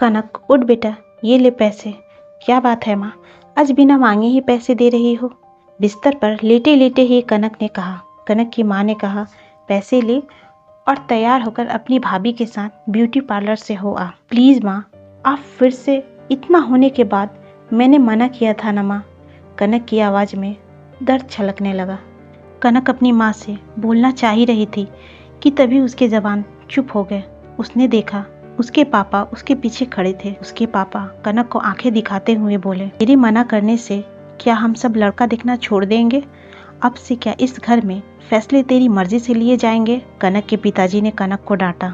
कनक उठ बेटा, ये ले पैसे। क्या बात है माँ, आज बिना मांगे ही पैसे दे रही हो? बिस्तर पर लेटे लेटे ही कनक ने कहा। कनक की माँ ने कहा, पैसे ले और तैयार होकर अपनी भाभी के साथ ब्यूटी पार्लर से हो आ। प्लीज़ माँ, आप फिर से? इतना होने के बाद मैंने मना किया था ना माँ। कनक की आवाज़ में दर्द छलकने लगा। कनक अपनी माँ से बोलना चाह ही रही थी कि तभी उसके ज़बान चुप हो गए। उसने देखा उसके पापा उसके पीछे खड़े थे। उसके पापा कनक को आंखें दिखाते हुए बोले, तेरी मना करने से क्या हम सब लड़का देखना छोड़ देंगे? अब से क्या इस घर में फैसले तेरी मर्जी से लिए जाएंगे? कनक के पिताजी ने कनक को डांटा।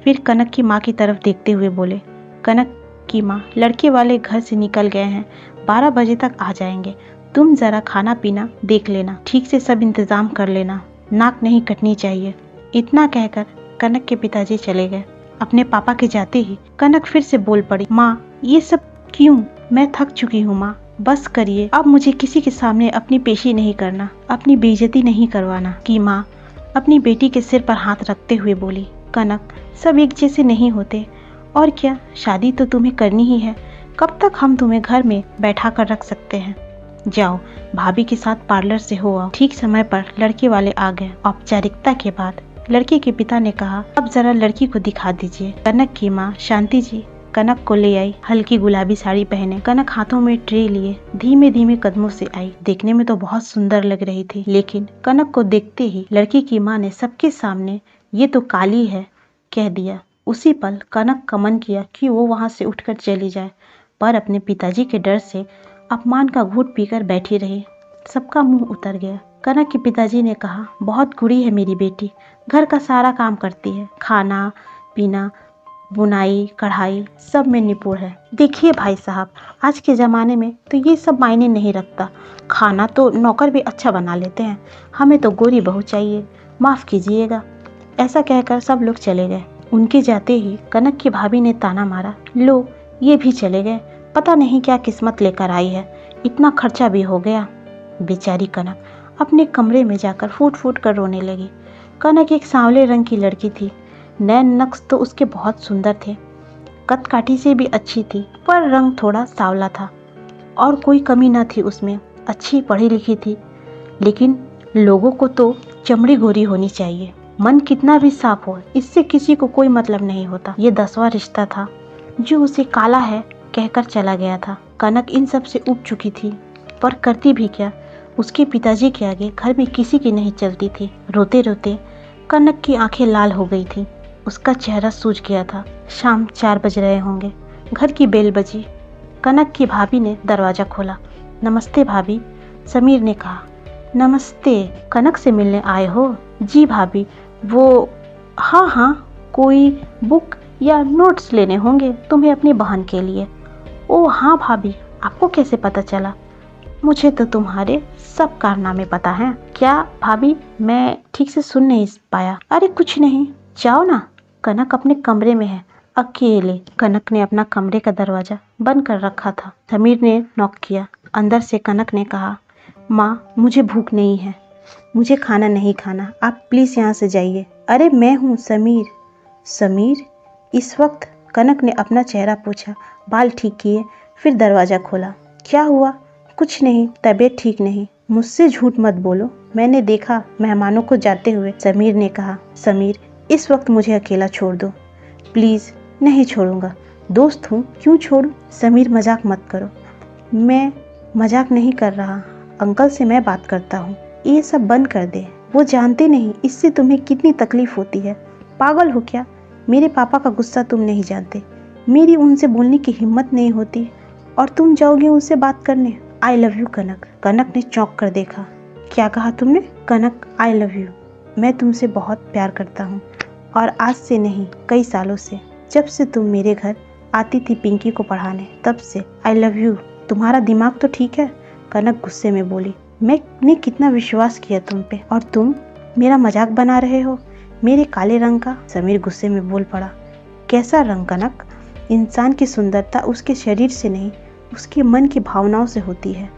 फिर कनक की माँ की तरफ देखते हुए बोले, कनक की माँ, लड़के वाले घर से निकल गए हैं, 12 बजे तक आ जाएंगे। तुम जरा खाना पीना देख लेना, ठीक से सब इंतजाम कर लेना, नाक नहीं कटनी चाहिए। इतना कहकर कनक के पिताजी चले गए। अपने पापा के जाते ही कनक फिर से बोल पड़ी, माँ ये सब क्यों? मैं थक चुकी हूँ माँ, बस करिए। अब मुझे किसी के सामने अपनी पेशी नहीं करना, अपनी बेइज्जती नहीं करवाना। की माँ अपनी बेटी के सिर पर हाथ रखते हुए बोली, कनक सब एक जैसे नहीं होते, और क्या, शादी तो तुम्हें करनी ही है। कब तक हम तुम्हें घर में बैठा कर रख सकते हैं? जाओ भाभी के साथ पार्लर से हो आओ। ठीक समय पर लड़के वाले आ गए। औपचारिकता के बाद लड़के के पिता ने कहा, अब जरा लड़की को दिखा दीजिए। कनक की माँ शांति जी कनक को ले आई। हल्की गुलाबी साड़ी पहने कनक हाथों में ट्रे लिए धीमे धीमे कदमों से आई। देखने में तो बहुत सुंदर लग रही थी, लेकिन कनक को देखते ही लड़की की माँ ने सबके सामने, ये तो काली है, कह दिया। उसी पल कनक का मन किया कि वो वहाँ से उठकर चली जाए, पर अपने पिताजी के डर से अपमान का घूंट पीकर बैठी रही। सबका मुंह उतर गया। कनक के पिताजी ने कहा, बहुत गुड़ी है मेरी बेटी, घर का सारा काम करती है, खाना पीना, बुनाई कढ़ाई सब में निपुण है। देखिए भाई साहब, आज के ज़माने में तो ये सब मायने नहीं रखता, खाना तो नौकर भी अच्छा बना लेते हैं, हमें तो गोरी बहू चाहिए, माफ़ कीजिएगा। ऐसा कहकर सब लोग चले गए। उनके जाते ही कनक की भाभी ने ताना मारा, लो ये भी चले गए, पता नहीं क्या किस्मत लेकर आई है, इतना खर्चा भी हो गया। बेचारी कनक अपने कमरे में जाकर फूट फूट कर रोने लगी। कनक एक सांवले रंग की लड़की थी। नैन नक्श तो उसके बहुत सुंदर थे, कद काठी से भी अच्छी थी, पर रंग थोड़ा सांवला था और कोई कमी न थी उसमें। अच्छी पढ़ी लिखी थी, लेकिन लोगों को तो चमड़ी गोरी होनी चाहिए। मन कितना भी साफ हो, इससे किसी को कोई मतलब नहीं होता। ये 10वां रिश्ता था जो उसे काला है कहकर चला गया था। कनक इन सब से उब चुकी थी, पर करती भी क्या, उसके पिताजी के आगे घर में किसी की नहीं चलती थी। रोते रोते कनक की आंखें लाल हो गई थी, उसका चेहरा सूज गया था। शाम 4 बज रहे होंगे। घर की बेल बजी। कनक की भाभी ने दरवाज़ा खोला। नमस्ते भाभी, समीर ने कहा। नमस्ते, कनक से मिलने आए हो? जी भाभी, वो हाँ, कोई बुक या नोट्स लेने होंगे तुम्हें अपनी बहन के लिए। ओह हाँ भाभी, आपको कैसे पता चला? मुझे तो तुम्हारे सब कारनामे पता हैं। क्या भाभी, मैं ठीक से सुन नहीं पाया। अरे कुछ नहीं, जाओ ना, कनक अपने कमरे में है, अकेले। कनक ने अपना कमरे का दरवाजा बंद कर रखा था। समीर ने नॉक किया। अंदर से कनक ने कहा, माँ मुझे भूख नहीं है, मुझे खाना नहीं खाना, आप प्लीज़ यहाँ से जाइए। अरे मैं हूँ समीर। समीर? इस वक्त? कनक ने अपना चेहरा पूछा, बाल ठीक किए, फिर दरवाज़ा खोला। क्या हुआ? कुछ नहीं, तबीयत ठीक नहीं। मुझसे झूठ मत बोलो, मैंने देखा मेहमानों को जाते हुए। समीर ने कहा। समीर, इस वक्त मुझे अकेला छोड़ दो प्लीज़। नहीं छोड़ूंगा, दोस्त हूँ, क्यों छोड़ूं? समीर मजाक मत करो। मैं मजाक नहीं कर रहा, अंकल से मैं बात करता हूँ, ये सब बंद कर दे। वो जानते नहीं इससे तुम्हें कितनी तकलीफ होती है। पागल हो क्या? मेरे पापा का गुस्सा तुम नहीं जानते, मेरी उनसे बोलने की हिम्मत नहीं होती और तुम जाओगे उनसे बात करने। आई लव यू कनक। कनक ने चौंक कर देखा। क्या कहा तुमने? कनक, आई लव यू। मैं तुमसे बहुत प्यार करता हूँ, और आज से नहीं, कई सालों से, जब से तुम मेरे घर आती थी पिंकी को पढ़ाने, तब से आई लव यू। तुम्हारा दिमाग तो ठीक है? कनक गुस्से में बोली। मैंने कितना विश्वास किया तुम पे, और तुम मेरा मजाक बना रहे हो, मेरे काले रंग का। समीर गुस्से में बोल पड़ा। कैसा रंग कनक? इंसान की सुंदरता उसके शरीर से नहीं, उसके मन की भावनाओं से होती है,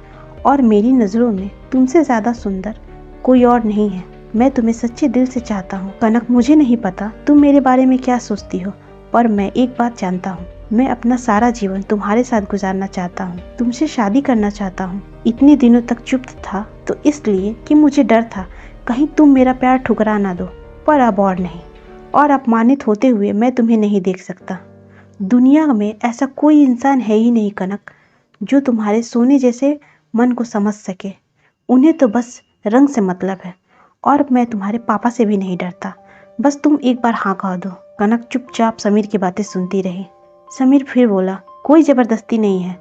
और मेरी नज़रों में तुमसे ज़्यादा सुंदर कोई और नहीं है। मैं तुम्हें सच्चे दिल से चाहता हूँ। कनक, मुझे नहीं पता तुम मेरे बारे में क्या सोचती हो, पर मैं एक बात जानता हूँ, मैं अपना सारा जीवन तुम्हारे साथ गुजारना चाहता हूँ, तुमसे शादी करना चाहता हूँ। इतने दिनों तक चुप था तो इसलिए कि मुझे डर था कहीं तुम मेरा प्यार ठुकरा ना दो, पर अब और नहीं, और अपमानित होते हुए मैं तुम्हें नहीं देख सकता। दुनिया में ऐसा कोई इंसान है ही नहीं कनक, जो तुम्हारे सोने जैसे मन को समझ सके। उन्हें तो बस रंग से मतलब है, और मैं तुम्हारे पापा से भी नहीं डरता। बस तुम एक बार हाँ कह दो। कनक चुपचाप समीर की बातें सुनती रही। समीर फिर बोला, कोई ज़बरदस्ती नहीं है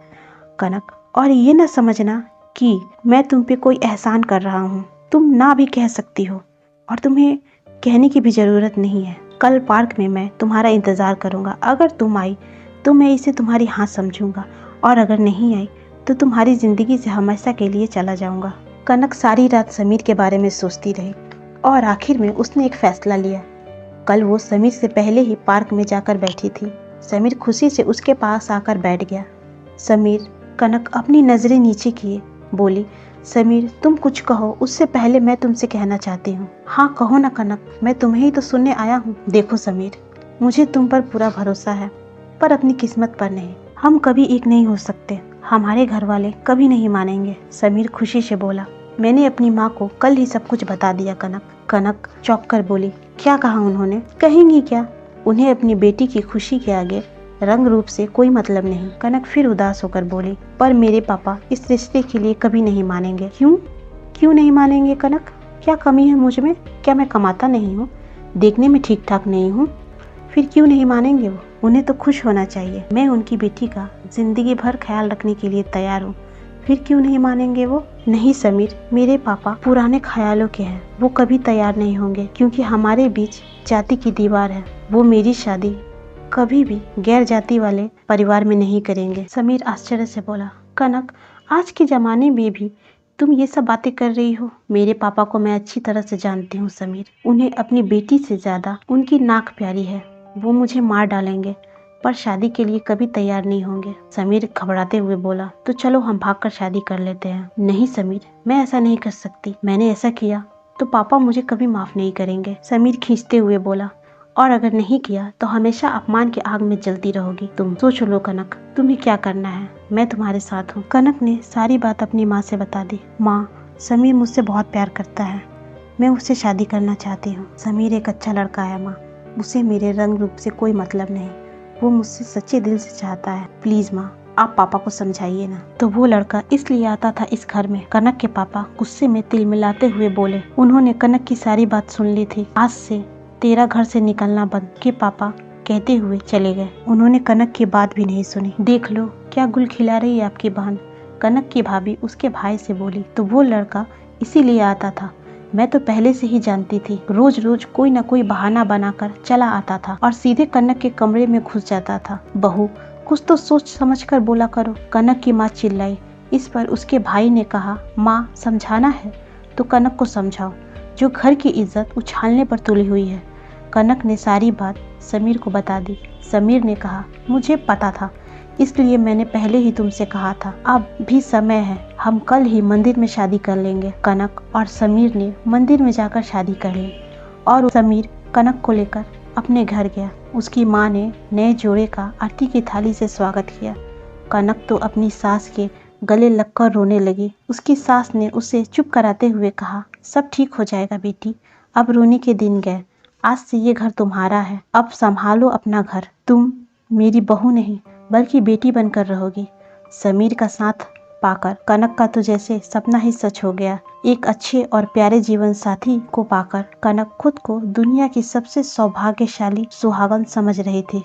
कनक, और ये ना समझना कि मैं तुम पे कोई एहसान कर रहा हूँ। तुम ना भी कह सकती हो, और तुम्हें कहने की भी ज़रूरत नहीं है। कल पार्क में मैं तुम्हारा इंतज़ार करूँगा। अगर तुम आई तो मैं इसे तुम्हारी हाँ समझूंगा, और अगर नहीं आई तो तुम्हारी ज़िंदगी से हमेशा के लिए चला जाऊँगा। कनक सारी रात समीर के बारे में सोचती रही, और आखिर में उसने एक फ़ैसला लिया। कल वो समीर से पहले ही पार्क में जाकर बैठी थी। समीर खुशी से उसके पास आकर बैठ गया। समीर, कनक अपनी नज़रें नीचे किए बोली, समीर तुम कुछ कहो, उससे पहले मैं तुमसे कहना चाहती हूँ। हाँ कहो ना कनक, मैं तुम्हें ही तो सुनने आया हूँ। देखो समीर, मुझे तुम पर पूरा भरोसा है, पर अपनी किस्मत पर नहीं। हम कभी एक नहीं हो सकते, हमारे घर वाले कभी नहीं मानेंगे। समीर खुशी से बोला, मैंने अपनी माँ को कल ही सब कुछ बता दिया कनक। कनक चौंक कर बोली, क्या कहा उन्होंने? कहेंगी क्या? उन्हें अपनी बेटी की खुशी के आगे रंग रूप से कोई मतलब नहीं। कनक फिर उदास होकर बोली, पर मेरे पापा इस रिश्ते के लिए कभी नहीं मानेंगे। क्यों नहीं मानेंगे कनक? क्या कमी है मुझ में? क्या मैं कमाता नहीं हूँ? देखने में ठीक ठाक नहीं हूँ? फिर क्यों नहीं मानेंगे वो? उन्हें तो खुश होना चाहिए। मैं उनकी बेटी का जिंदगी भर ख्याल रखने के लिए तैयार हूँ। फिर क्यों नहीं मानेंगे वो? नहीं समीर, मेरे पापा पुराने ख्यालों के हैं। वो कभी तैयार नहीं होंगे, क्योंकि हमारे बीच जाति की दीवार है। वो मेरी शादी कभी भी गैर जाति वाले परिवार में नहीं करेंगे। समीर आश्चर्य से बोला, कनक आज के ज़माने में भी तुम ये सब बातें कर रही हो? मेरे पापा को मैं अच्छी तरह से जानती हूँ समीर। उन्हें अपनी बेटी से ज़्यादा उनकी नाक प्यारी है। वो मुझे मार डालेंगे, पर शादी के लिए कभी तैयार नहीं होंगे। समीर घबराते हुए बोला, तो चलो हम भागकर शादी कर लेते हैं। नहीं समीर, मैं ऐसा नहीं कर सकती। मैंने ऐसा किया तो पापा मुझे कभी माफ़ नहीं करेंगे। समीर खींचते हुए बोला, और अगर नहीं किया तो हमेशा अपमान की आग में जलती रहोगी। तुम सोच लो कनक, तुम्हें क्या करना है, मैं तुम्हारे साथ हूँ। कनक ने सारी बात अपनी माँ से बता दी। माँ, समीर मुझसे बहुत प्यार करता है, मैं उससे शादी करना चाहती हूँ। समीर एक अच्छा लड़का है माँ, उसे मेरे रंग रूप से कोई मतलब नहीं। वो मुझसे सच्चे दिल से चाहता है। प्लीज माँ, आप पापा को समझाइए ना। तो वो लड़का इसलिए आता था इस घर में। कनक के पापा गुस्से में तिल मिलाते हुए बोले। उन्होंने कनक की सारी बात सुन ली थी। आज से तेरा घर से निकलना बंद के पापा कहते हुए चले गए। उन्होंने कनक की बात भी नहीं सुनी। देख लो क्या गुल खिला रही है आपकी बहन, कनक की भाभी उसके भाई से बोली। तो वो लड़का इसीलिए आता था, मैं तो पहले से ही जानती थी। रोज रोज कोई न कोई बहाना बनाकर चला आता था और सीधे कनक के कमरे में घुस जाता था। बहू, कुछ तो सोच समझ कर बोला करो, कनक की माँ चिल्लाई। इस पर उसके भाई ने कहा, माँ समझाना है तो कनक को समझाओ, जो घर की इज्जत उछालने पर तुली हुई है। कनक ने सारी बात समीर को बता दी। समीर ने कहा, मुझे पता था, इसलिए मैंने पहले ही तुमसे कहा था। अब भी समय है, हम कल ही मंदिर में शादी कर लेंगे। कनक और समीर ने मंदिर में जाकर शादी कर ली, और समीर कनक को लेकर अपने घर गया। उसकी माँ ने नए जोड़े का आरती की थाली से स्वागत किया। कनक तो अपनी सास के गले लगकर रोने लगी। उसकी सास ने उसे चुप कराते हुए कहा, सब ठीक हो जाएगा बेटी, अब रोने के दिन गए। आज से ये घर तुम्हारा है, अब संभालो अपना घर। तुम मेरी बहू नहीं बल्कि बेटी बनकर रहोगी। समीर का साथ पाकर कनक का तो जैसे सपना ही सच हो गया। एक अच्छे और प्यारे जीवन साथी को पाकर कनक खुद को दुनिया की सबसे सौभाग्यशाली सुहागन समझ रही थी।